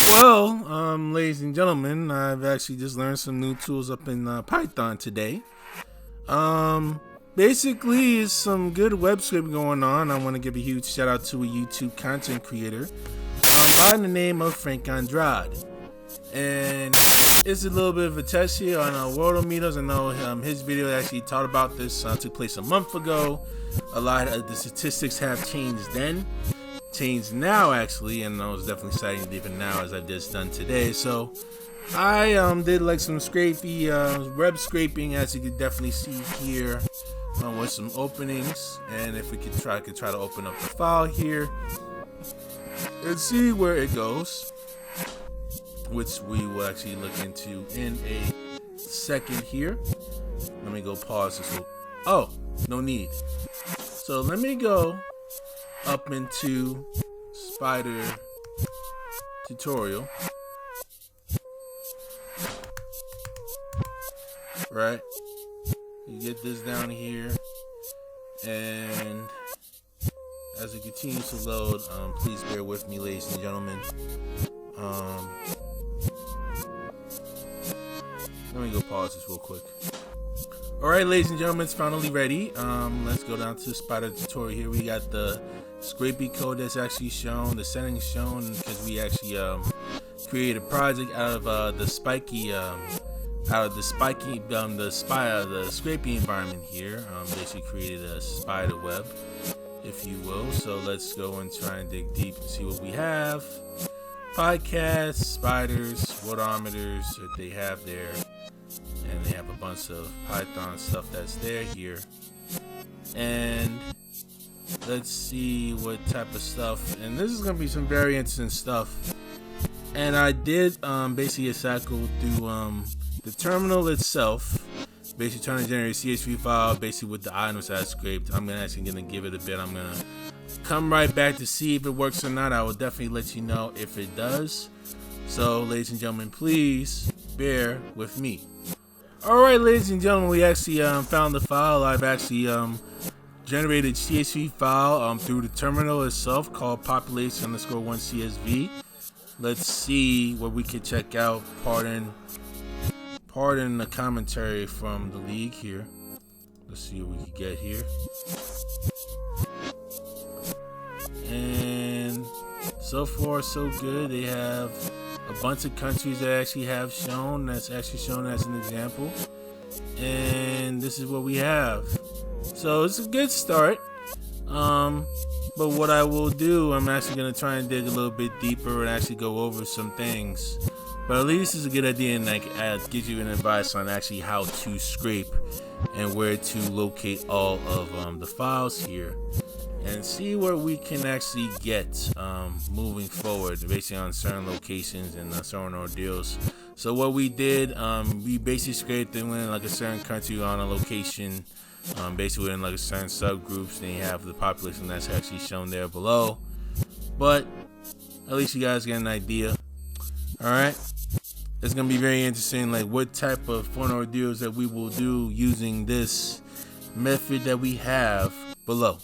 Well, ladies and gentlemen, I've actually just learned some new tools up in Python today. Basically, it's some good web script going on. I want to give a huge shout out to a YouTube content creator by the name of Frank Andrade. And it's a little bit of a test here on Worldometers. I know his video actually taught about this took place a month ago. A lot of the statistics have changed now actually, and I was definitely citing even now as I've just done today. So I did like some scrapey web scraping, as you can definitely see here, with some openings. And if we could try to open up the file here and see where it goes, which we will actually look into in a second here. Let me go pause this. Oh, no need. So let me go up into Spider tutorial, right? You get this down here, and as it continues to load, please bear with me, ladies and gentlemen. Let me go pause this real quick. Alright, ladies and gentlemen, it's finally ready. Let's go down to the Spider tutorial here. We got the Scrapy code that's actually shown, the settings shown, because we actually created a project out of the Scrapy environment here. Basically created a spider web, if you will. So let's go and try and dig deep and see what we have. Podcasts, spiders, worldometers that they have there. And they have a bunch of Python stuff that's there here. And let's see what type of stuff. And this is going to be some very interesting stuff. And I did basically cycle through the terminal itself, basically trying to generate a CSV file, basically with the items I scraped. I'm actually going to give it a bit. I'm going to come right back to see if it works or not. I will definitely let you know if it does. So, ladies and gentlemen, please bear with me. Alright, ladies and gentlemen, we actually found the file. I've actually generated CSV file through the terminal itself called population_1CSV. Let's see what we can check out. Pardon the commentary from the league here. Let's see what we can get here. And so far so good. They have a bunch of countries that actually have shown, that's actually shown as an example. And this is what we have. So it's a good start. But what I will do, I'm actually going to try and dig a little bit deeper and actually go over some things. But at least it's a good idea, and gives you an advice on actually how to scrape and where to locate all of the files here. And see where we can actually get moving forward, basically on certain locations and certain ordeals. So what we did, we basically scraped and went in like a certain country on a location, basically in like a certain subgroups. Then you have the population that's actually shown there below. But at least you guys get an idea. All right, it's gonna be very interesting, like what type of fun ordeals that we will do using this method that we have below.